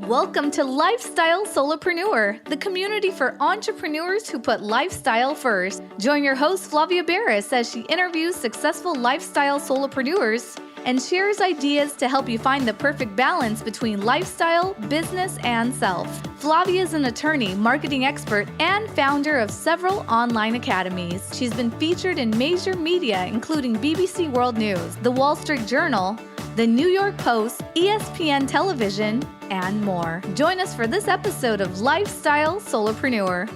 Welcome to Lifestyle Solopreneur, the community for entrepreneurs who put lifestyle first. Join your host, Flavia Barris, as she interviews successful lifestyle solopreneurs and shares ideas to help you find the perfect balance between lifestyle, business, and self. Flavia is an attorney, marketing expert, and founder of several online academies. She's been featured in major media, including BBC World News, The Wall Street Journal, The New York Post, ESPN Television, and more. Join us for this episode of Lifestyle Solopreneur.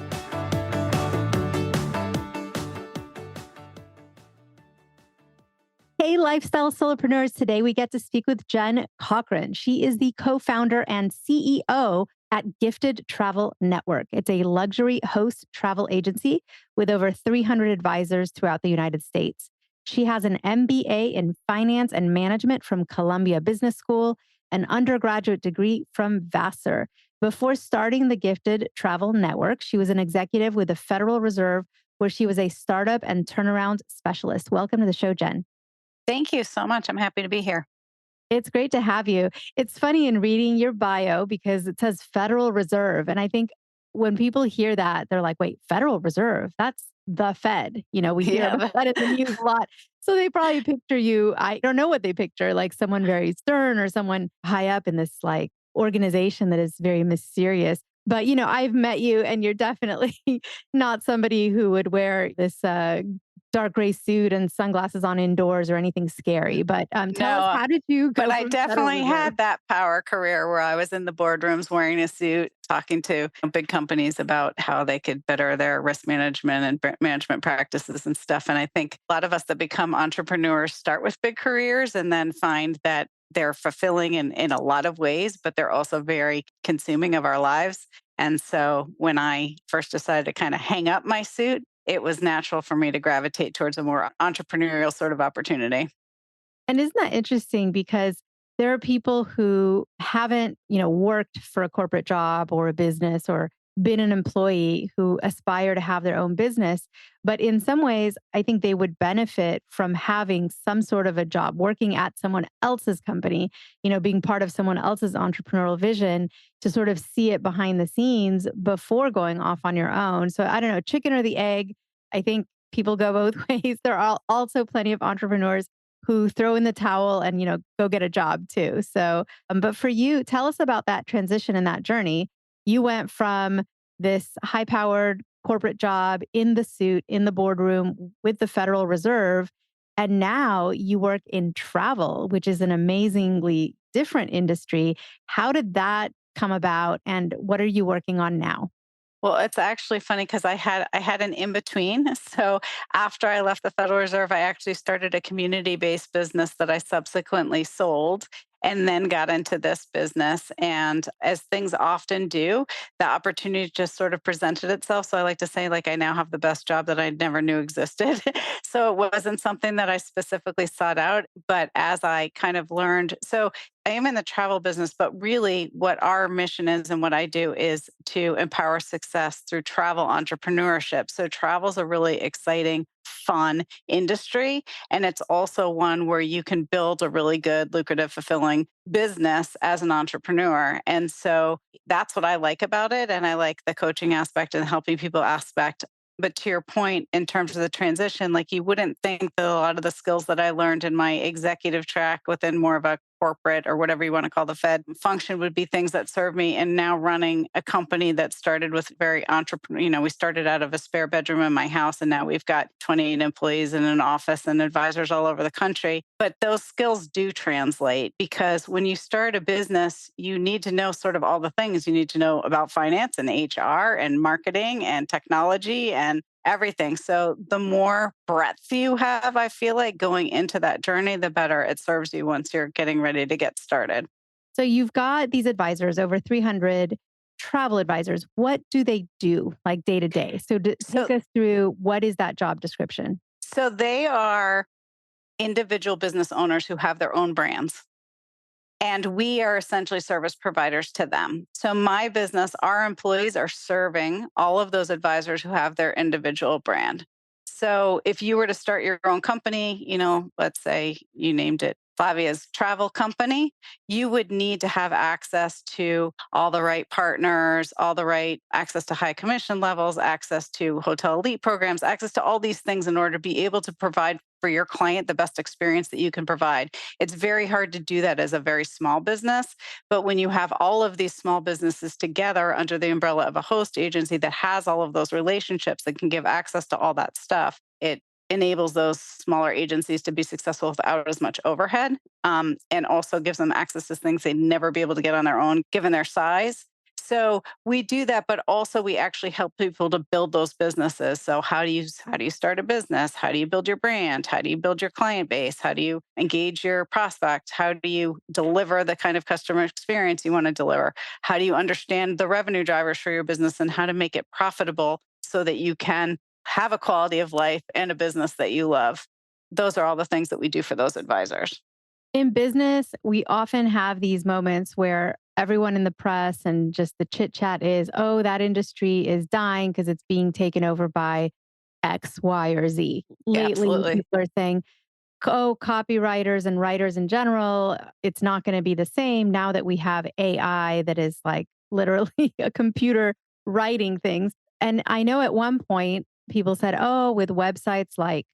Hey, Lifestyle Solopreneurs. Today we get to speak with Jen Cochrane. She is the co-founder and CEO at Gifted Travel Network. It's a luxury host travel agency with over 300 advisors throughout the United States. She has an MBA in finance and management from Columbia Business School, an undergraduate degree from Vassar. Before starting the Gifted Travel Network, she was an executive with the Federal Reserve, where she was a startup and turnaround specialist. Welcome to the show, Jen. Thank you so much. I'm happy to be here. It's great to have you. It's funny in reading your bio because it says Federal Reserve. And I think when people hear that, they're like, wait, Federal Reserve? That's the Fed. We hear about that in the news a lot. So they probably picture you, I don't know what they picture, like someone very stern or someone high up in this like organization that is very mysterious. But, I've met you and you're definitely not somebody who would wear this dark gray suit and sunglasses on indoors or anything scary. But tell us, how did you go? But I definitely had that power career where I was in the boardrooms wearing a suit, talking to big companies about how they could better their risk management and management practices and stuff. And I think a lot of us that become entrepreneurs start with big careers and then find that they're fulfilling in a lot of ways, but they're also very consuming of our lives. And so when I first decided to kind of hang up my suit, it was natural for me to gravitate towards a more entrepreneurial sort of opportunity. And isn't that interesting? Because there are people who haven't, worked for a corporate job or a business or been an employee who aspire to have their own business. But in some ways, I think they would benefit from having some sort of a job, working at someone else's company, being part of someone else's entrepreneurial vision to sort of see it behind the scenes before going off on your own. So I don't know, chicken or the egg. I think people go both ways. There are also plenty of entrepreneurs who throw in the towel and, go get a job too. So, but for you, tell us about that transition and that journey. You went from this high-powered corporate job in the suit, in the boardroom with the Federal Reserve, and now you work in travel, which is an amazingly different industry. How did that come about, and what are you working on now? Well, it's actually funny because I had an in between. So after I left the Federal Reserve, I actually started a community-based business that I subsequently sold and then got into this business. And as things often do, the opportunity just sort of presented itself. So I like to say, like, I now have the best job that I never knew existed. So it wasn't something that I specifically sought out. But as I kind of learned, so I am in the travel business, but really what our mission is and what I do is to empower success through travel entrepreneurship. So travel is a really exciting, fun industry. And it's also one where you can build a really good, lucrative, fulfilling business as an entrepreneur. And so that's what I like about it. And I like the coaching aspect and helping people aspect. But to your point, in terms of the transition, like you wouldn't think that a lot of the skills that I learned in my executive track within more of a corporate or whatever you want to call the Fed function would be things that serve me. And now running a company that started with very entrepreneur, we started out of a spare bedroom in my house and now we've got 28 employees in an office and advisors all over the country. But those skills do translate because when you start a business, you need to know sort of all the things. You need to know about finance and HR and marketing and technology and everything. So the more breadth you have, I feel like going into that journey, the better it serves you once you're getting ready to get started. So you've got these advisors, over 300 travel advisors. What do they do like day to day? So take us through, what is that job description? So they are individual business owners who have their own brands. And we are essentially service providers to them. So my business, our employees are serving all of those advisors who have their individual brand. So if you were to start your own company, let's say you named it Flavia's travel company, you would need to have access to all the right partners, all the right access to high commission levels, access to hotel elite programs, access to all these things in order to be able to provide for your client the best experience that you can provide. It's very hard to do that as a very small business. But when you have all of these small businesses together under the umbrella of a host agency that has all of those relationships that can give access to all that stuff, it enables those smaller agencies to be successful without as much overhead, and also gives them access to things they'd never be able to get on their own given their size. So we do that, but also we actually help people to build those businesses. So how do you start a business? How do you build your brand? How do you build your client base? How do you engage your prospect? How do you deliver the kind of customer experience you want to deliver? How do you understand the revenue drivers for your business and how to make it profitable so that you can have a quality of life and a business that you love? Those are all the things that we do for those advisors. In business, we often have these moments where everyone in the press and just the chit chat is, oh, that industry is dying because it's being taken over by X, Y, or Z. Yeah, Lately, absolutely. people are saying, oh, copywriters and writers in general, it's not going to be the same now that we have AI that is like literally a computer writing things. And I know at one point people said, oh, with websites like,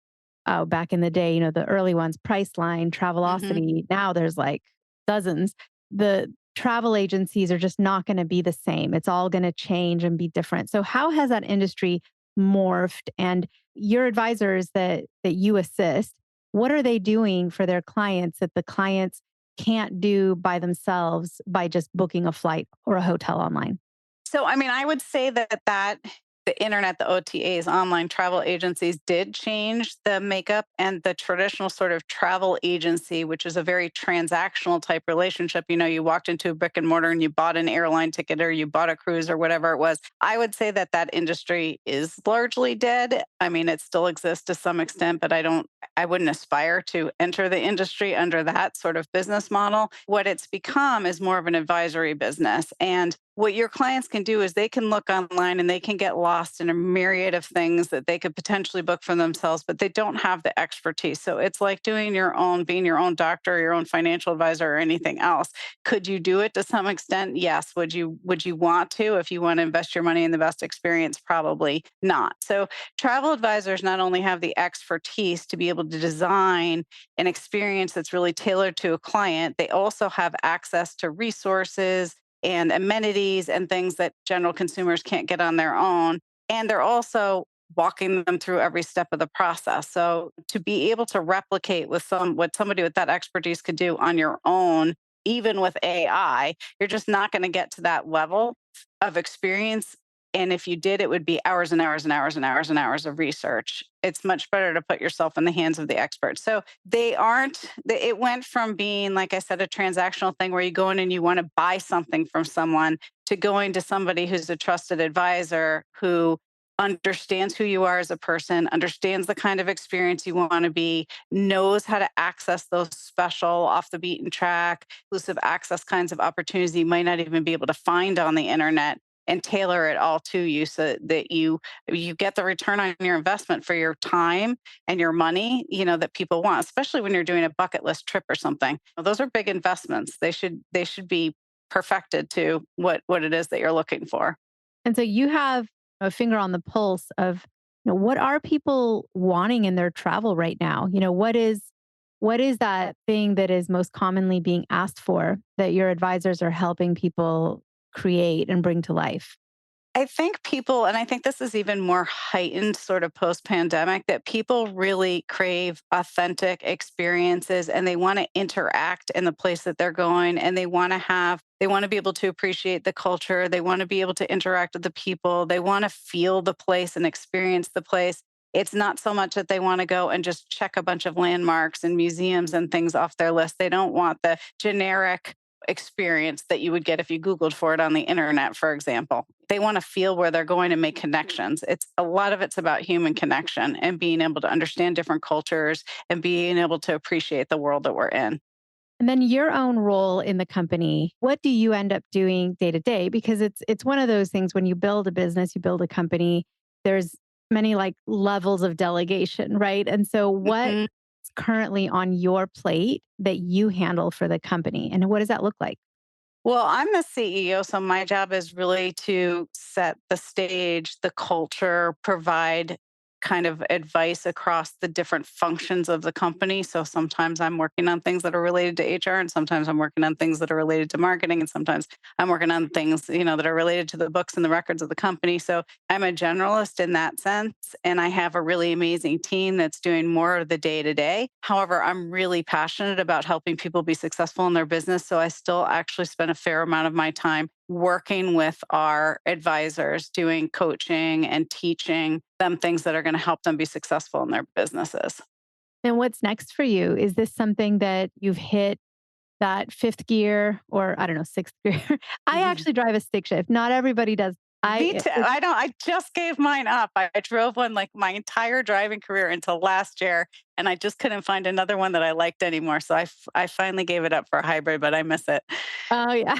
oh, back in the day, the early ones, Priceline, Hmm. Travelocity, now there's like dozens. The travel agencies are just not going to be the same. It's all going to change and be different. So how has that industry morphed? And your advisors that you assist, what are they doing for their clients that the clients can't do by themselves by just booking a flight or a hotel online? So, I mean, I would say that the internet, the OTAs, online travel agencies did change the makeup and the traditional sort of travel agency, which is a very transactional type relationship. You walked into a brick and mortar and you bought an airline ticket or you bought a cruise or whatever it was. I would say that industry is largely dead. I mean, it still exists to some extent, but I wouldn't aspire to enter the industry under that sort of business model. What it's become is more of an advisory business. And what your clients can do is they can look online and they can get lost in a myriad of things that they could potentially book for themselves, but they don't have the expertise. So it's like being your own doctor, your own financial advisor, or anything else. Could you do it to some extent? Yes. Would you want to if you want to invest your money in the best experience? Probably not. So travel advisors not only have the expertise to be able to design an experience that's really tailored to a client, they also have access to resources and amenities and things that general consumers can't get on their own. And they're also walking them through every step of the process. So to be able to replicate what somebody with that expertise could do on your own, even with AI, you're just not going to get to that level of experience. And if you did, it would be hours and hours and hours and hours and hours of research. It's much better to put yourself in the hands of the experts. So it went from being, like I said, a transactional thing where you go in and you want to buy something from someone to going to somebody who's a trusted advisor who understands who you are as a person, understands the kind of experience you want to be, knows how to access those special off the beaten track, exclusive access kinds of opportunities you might not even be able to find on the internet and tailor it all to you so that you get the return on your investment for your time and your money, that people want, especially when you're doing a bucket list trip or something. Those are big investments. They should be perfected to what it is that you're looking for. And so you have a finger on the pulse of, what are people wanting in their travel right now? What is that thing that is most commonly being asked for that your advisors are helping people create and bring to life? I think people, and I think this is even more heightened sort of post pandemic, that people really crave authentic experiences and they want to interact in the place that they're going and they want to be able to appreciate the culture. They want to be able to interact with the people. They want to feel the place and experience the place. It's not so much that they want to go and just check a bunch of landmarks and museums and things off their list. They don't want the generic experience that you would get if you Googled for it on the internet, for example. They want to feel where they're going and make connections. It's a lot of it's about human connection and being able to understand different cultures and being able to appreciate the world that we're in. And then your own role in the company, what do you end up doing day to day? Because it's one of those things when you build a business, you build a company, there's many like levels of delegation, right? And so what Mhm. currently on your plate that you handle for the company? And what does that look like? Well, I'm the CEO, so my job is really to set the stage, the culture, provide kind of advice across the different functions of the company. So sometimes I'm working on things that are related to HR, and sometimes I'm working on things that are related to marketing, and sometimes I'm working on things, that are related to the books and the records of the company. So I'm a generalist in that sense, and I have a really amazing team that's doing more of the day to day. However, I'm really passionate about helping people be successful in their business. So I still actually spend a fair amount of my time working with our advisors, doing coaching and teaching them things that are going to help them be successful in their businesses. And what's next for you? Is this something that you've hit that fifth gear or I don't know, sixth gear? I actually drive a stick shift. Not everybody does. Me I too. I don't. I just gave mine up. I drove one like my entire driving career until last year, and I just couldn't find another one that I liked anymore. So I finally gave it up for a hybrid, but I miss it. Oh, yeah.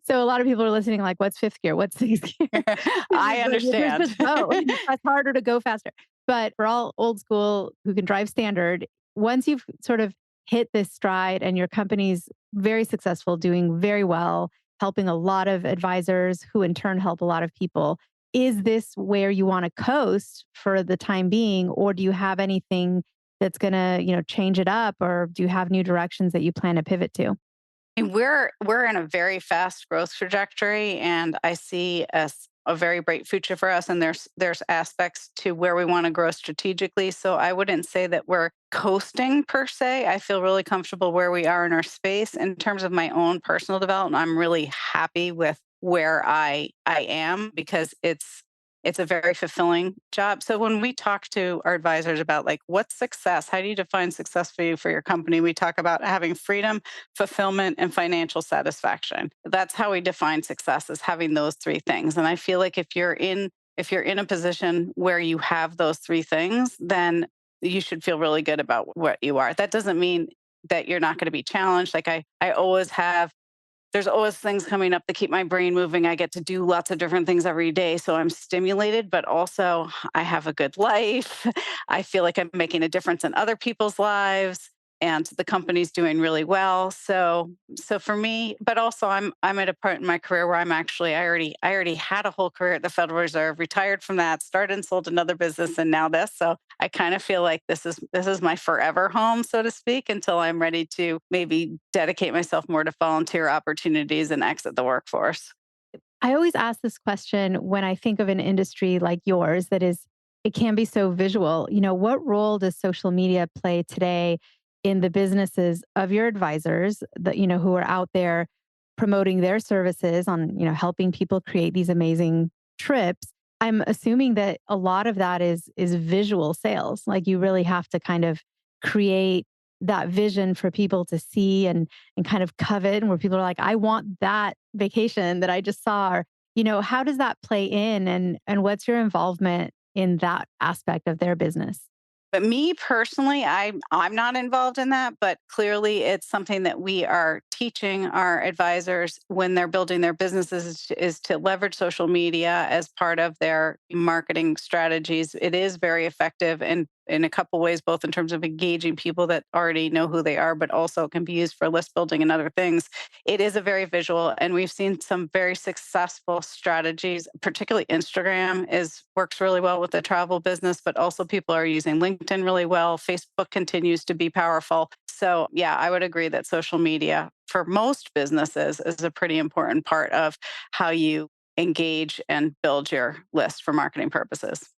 So a lot of people are listening like, "What's fifth gear? What's sixth gear?" I But there's understand. just go. You press harder to go faster. But for all old school who can drive standard, once you've sort of hit this stride and your company's very successful, doing very well, helping a lot of advisors who in turn help a lot of people, is this where you want to coast for the time being, or do you have anything that's going to, change it up, or do you have new directions that you plan to pivot to? And we're in a very fast growth trajectory, and I see a very bright future for us. And there's aspects to where we want to grow strategically. So I wouldn't say that we're coasting per se. I feel really comfortable where we are in our space. In terms of my own personal development, I'm really happy with where I am because it's a very fulfilling job. So when we talk to our advisors about like what's success, how do you define success for you for your company? We talk about having freedom, fulfillment, and financial satisfaction. That's how we define success, is having those three things. And I feel like if you're in a position where you have those three things, then you should feel really good about what you are. That doesn't mean that you're not going to be challenged. Like I always have, there's always things coming up that keep my brain moving. I get to do lots of different things every day. So I'm stimulated, but also I have a good life. I feel like I'm making a difference in other people's lives, and the company's doing really well. So for me, but also I'm at a part in my career where I already had a whole career at the Federal Reserve, retired from that, started and sold another business, and now this. So I kind of feel like this is my forever home, so to speak, until I'm ready to maybe dedicate myself more to volunteer opportunities and exit the workforce. I always ask this question when I think of an industry like yours that is, it can be so visual. What role does social media play today in the businesses of your advisors that, who are out there promoting their services on, helping people create these amazing trips? I'm assuming that a lot of that is visual sales. Like you really have to kind of create that vision for people to see and kind of covet, and where people are like, I want that vacation that I just saw. Or, how does that play in, and what's your involvement in that aspect of their business? But me personally, I'm not involved in that, but clearly it's something that we are teaching our advisors when they're building their businesses is to leverage social media as part of their marketing strategies. It is very effective in a couple ways, both in terms of engaging people that already know who they are, but also can be used for list building and other things. It is a very visual, and we've seen some very successful strategies. Particularly Instagram is works really well with the travel business, but also people are using LinkedIn really well. Facebook continues to be powerful. So yeah, I would agree that social media for most businesses is a pretty important part of how you engage and build your list for marketing purposes.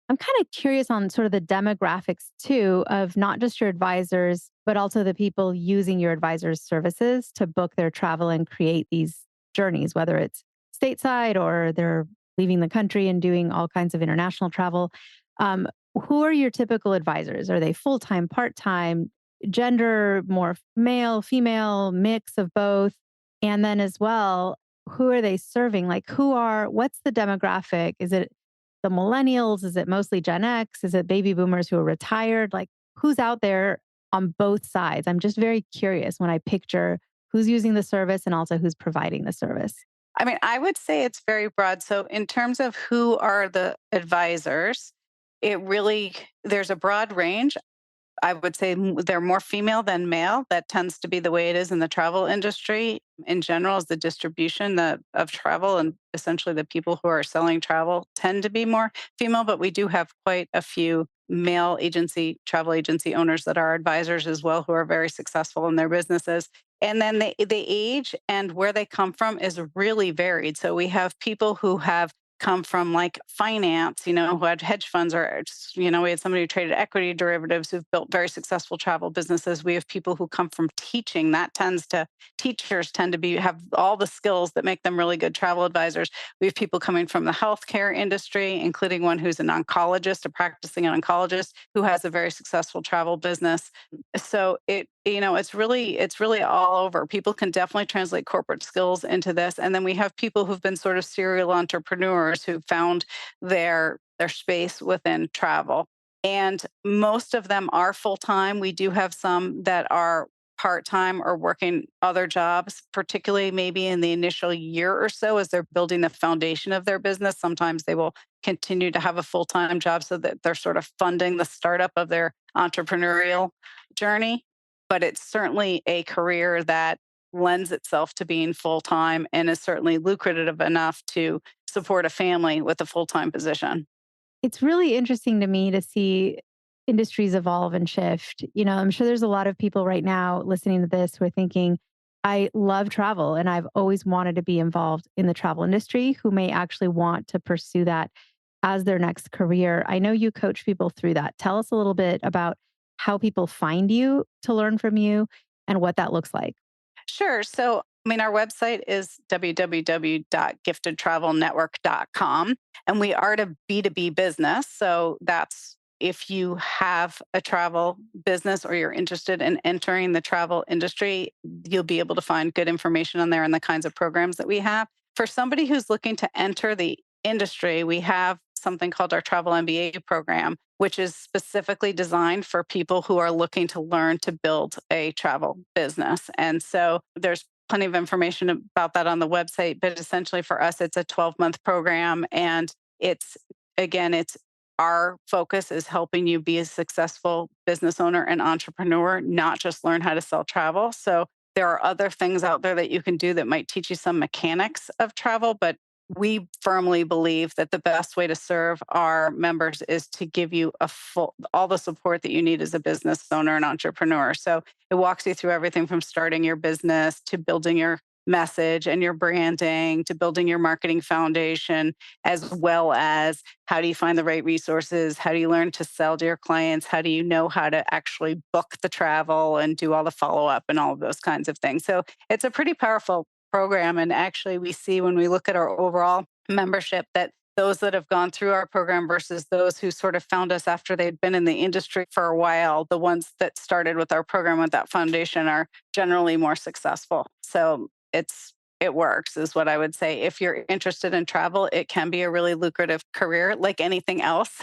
I'm kind of curious on sort of the demographics too of not just your advisors, but also the people using your advisors' services to book their travel and create these journeys, whether it's stateside or they're leaving the country and doing all kinds of international travel. Um, who are your typical advisors? Are they full time, part time, gender, more male, female, mix of both? And then as well, who are they serving? Like, what's the demographic? Is it the millennials? Is it mostly Gen X? Is it baby boomers who are retired? Like, who's out there on both sides? I'm just very curious when I picture who's using the service and also who's providing the service. I mean, I would say it's very broad. So, in terms of who are the advisors, there's a broad range. I would say they're more female than male. That tends to be the way it is in the travel industry in general, is the distribution of travel, and essentially the people who are selling travel tend to be more female, but we do have quite a few male travel agency owners that are advisors as well, who are very successful in their businesses. And then the age and where they come from is really varied. So we have people who have come from like finance, who had hedge funds, or we had somebody who traded equity derivatives who've built very successful travel businesses. We have people who come from teaching. Teachers tend to have all the skills that make them really good travel advisors. We have people coming from the healthcare industry, including one who's an oncologist, a practicing oncologist who has a very successful travel business. So it's really all over. People can definitely translate corporate skills into this. And then we have people who've been sort of serial entrepreneurs who found their space within travel. And most of them are full time. We do have some that are part time or working other jobs, particularly maybe in the initial year or so as they're building the foundation of their business. Sometimes they will continue to have a full time job so that they're sort of funding the startup of their entrepreneurial journey. But it's certainly a career that lends itself to being full time and is certainly lucrative enough to support a family with a full time position. It's really interesting to me to see industries evolve and shift. I'm sure there's a lot of people right now listening to this who are thinking, I love travel and I've always wanted to be involved in the travel industry, who may actually want to pursue that as their next career. I know you coach people through that. Tell us a little bit about how people find you to learn from you and what that looks like. Sure. So, our website is www.giftedtravelnetwork.com, and we are a B2B business. So, that's if you have a travel business or you're interested in entering the travel industry, you'll be able to find good information on there and the kinds of programs that we have. For somebody who's looking to enter the industry, we have something called our Travel MBA program, which is specifically designed for people who are looking to learn to build a travel business. And so there's plenty of information about that on the website. But essentially for us, it's a 12-month program. And it's our focus is helping you be a successful business owner and entrepreneur, not just learn how to sell travel. So there are other things out there that you can do that might teach you some mechanics of travel, but we firmly believe that the best way to serve our members is to give you all the support that you need as a business owner and entrepreneur. So it walks you through everything from starting your business to building your message and your branding to building your marketing foundation, as well as how do you find the right resources? How do you learn to sell to your clients? How do you know how to actually book the travel and do all the follow up and all of those kinds of things? So it's a pretty powerful program. And actually, we see when we look at our overall membership that those that have gone through our program versus those who sort of found us after they'd been in the industry for a while, the ones that started with our program with that foundation are generally more successful. So it works, is what I would say. If you're interested in travel, it can be a really lucrative career like anything else.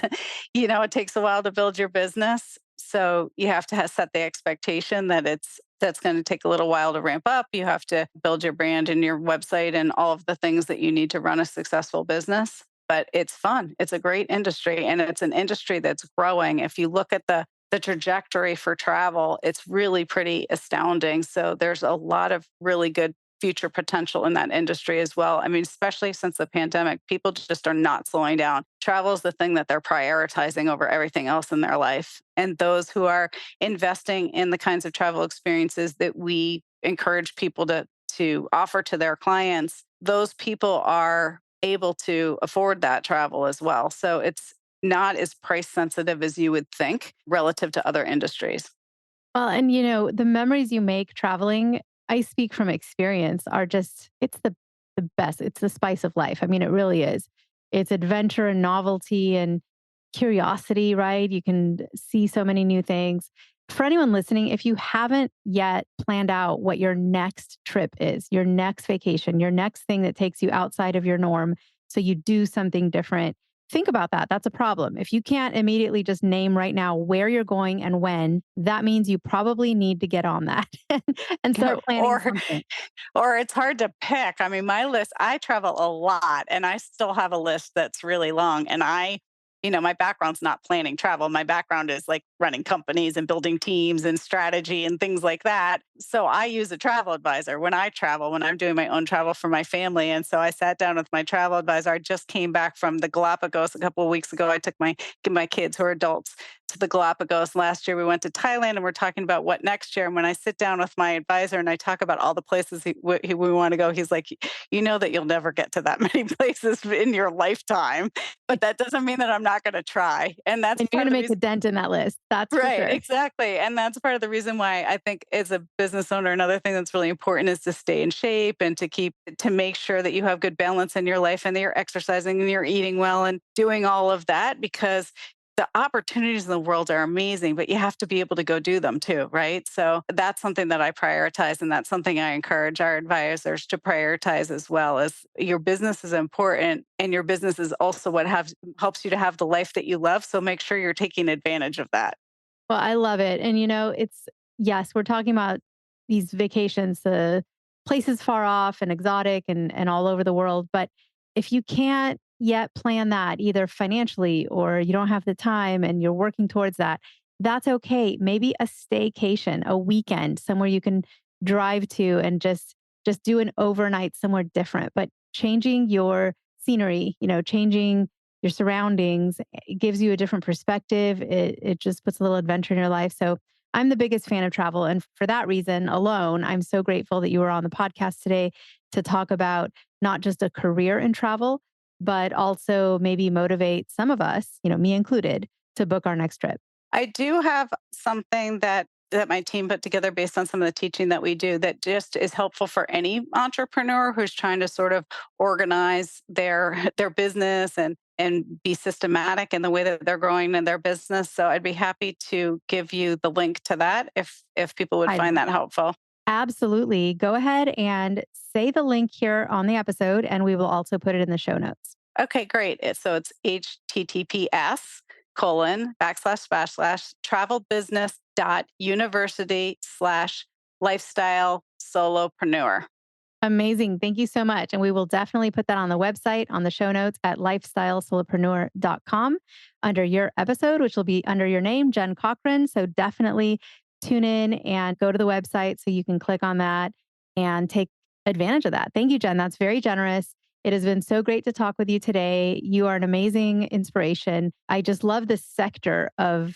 It takes a while to build your business. So you have to set the expectation that that's going to take a little while to ramp up. You have to build your brand and your website and all of the things that you need to run a successful business. But it's fun. It's a great industry, and it's an industry that's growing. If you look at the trajectory for travel, it's really pretty astounding. So there's a lot of really good future potential in that industry as well. Especially since the pandemic, people just are not slowing down. Travel is the thing that they're prioritizing over everything else in their life. And those who are investing in the kinds of travel experiences that we encourage people to offer to their clients, those people are able to afford that travel as well. So it's not as price sensitive as you would think relative to other industries. Well, and the memories you make traveling, I speak from experience, are just, it's the best. It's the spice of life. It really is. It's adventure and novelty and curiosity, right? You can see so many new things. For anyone listening, if you haven't yet planned out what your next trip is, your next vacation, your next thing that takes you outside of your norm, so you do something different, think about that. That's a problem. If you can't immediately just name right now where you're going and when, that means you probably need to get on that and start planning or something. or it's hard to pick. My list, I travel a lot and I still have a list that's really long. And my background's not planning travel. My background is like running companies and building teams and strategy and things like that. So I use a travel advisor when I travel, when I'm doing my own travel for my family. And so I sat down with my travel advisor. I just came back from the Galapagos a couple of weeks ago. I took my kids who are adults to the Galapagos. Last year we went to Thailand, and we're talking about what next year. And when I sit down with my advisor and I talk about all the places we want to go, he's like, you know that you'll never get to that many places in your lifetime, but that doesn't mean that I'm not going to try. And that's And you're going to make a dent in that list. That's for right, sure. exactly. And that's part of the reason why I think as a business owner, another thing that's really important is to stay in shape and to make sure that you have good balance in your life and that you're exercising and you're eating well and doing all of that, because the opportunities in the world are amazing, but you have to be able to go do them too, right? So that's something that I prioritize, and that's something I encourage our advisors to prioritize as well. As your business is important, and your business is also what helps you to have the life that you love. So make sure you're taking advantage of that. Well, I love it. And yes, we're talking about these vacations to places far off and exotic and all over the world. But if you can't yet plan that either financially or you don't have the time and you're working towards that, that's okay. Maybe a staycation, a weekend somewhere you can drive to and just do an overnight somewhere different, but changing your scenery, changing your surroundings, it gives you a different perspective. It just puts a little adventure in your life. So I'm the biggest fan of travel. And for that reason alone, I'm so grateful that you were on the podcast today to talk about not just a career in travel, but also maybe motivate some of us, me included, to book our next trip. I do have something that my team put together based on some of the teaching that we do that just is helpful for any entrepreneur who's trying to sort of organize their business and be systematic in the way that they're growing in their business. So I'd be happy to give you the link to that if people would I find that helpful. Absolutely. Go ahead and say the link here on the episode, and we will also put it in the show notes. Okay, great. So it's https://travelbusiness.university/lifestyle solopreneur. Amazing. Thank you so much. And we will definitely put that on the website, on the show notes at lifestylesolopreneur.com under your episode, which will be under your name, Jen Cochrane. So definitely tune in and go to the website so you can click on that and take advantage of that. Thank you, Jen. That's very generous. It has been so great to talk with you today. You are an amazing inspiration. I just love the sector of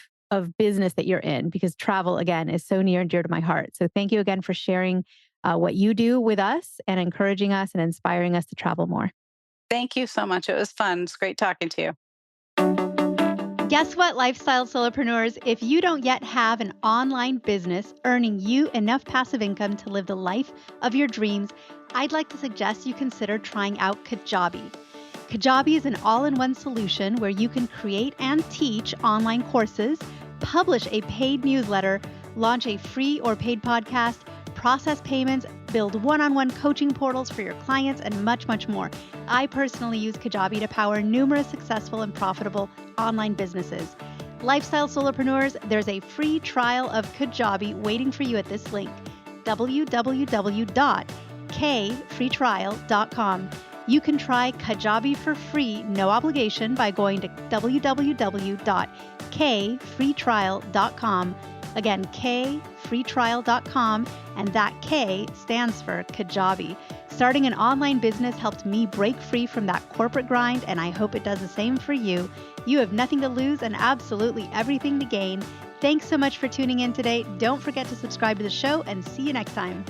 business that you're in, because travel, again, is so near and dear to my heart. So thank you again for sharing what you do with us and encouraging us and inspiring us to travel more. Thank you so much. It was fun. It's great talking to you. Guess what, lifestyle solopreneurs? If you don't yet have an online business earning you enough passive income to live the life of your dreams, I'd like to suggest you consider trying out Kajabi. Kajabi is an all-in-one solution where you can create and teach online courses, publish a paid newsletter, launch a free or paid podcast, process payments, build one-on-one coaching portals for your clients, and much, much more. I personally use Kajabi to power numerous successful and profitable online businesses. Lifestyle solopreneurs, there's a free trial of Kajabi waiting for you at this link, www.kfreetrial.com. You can try Kajabi for free, no obligation, by going to www.kfreetrial.com. Again, kfreetrial.com, and that K stands for Kajabi. Starting an online business helped me break free from that corporate grind, and I hope it does the same for you. You have nothing to lose and absolutely everything to gain. Thanks so much for tuning in today. Don't forget to subscribe to the show, and see you next time.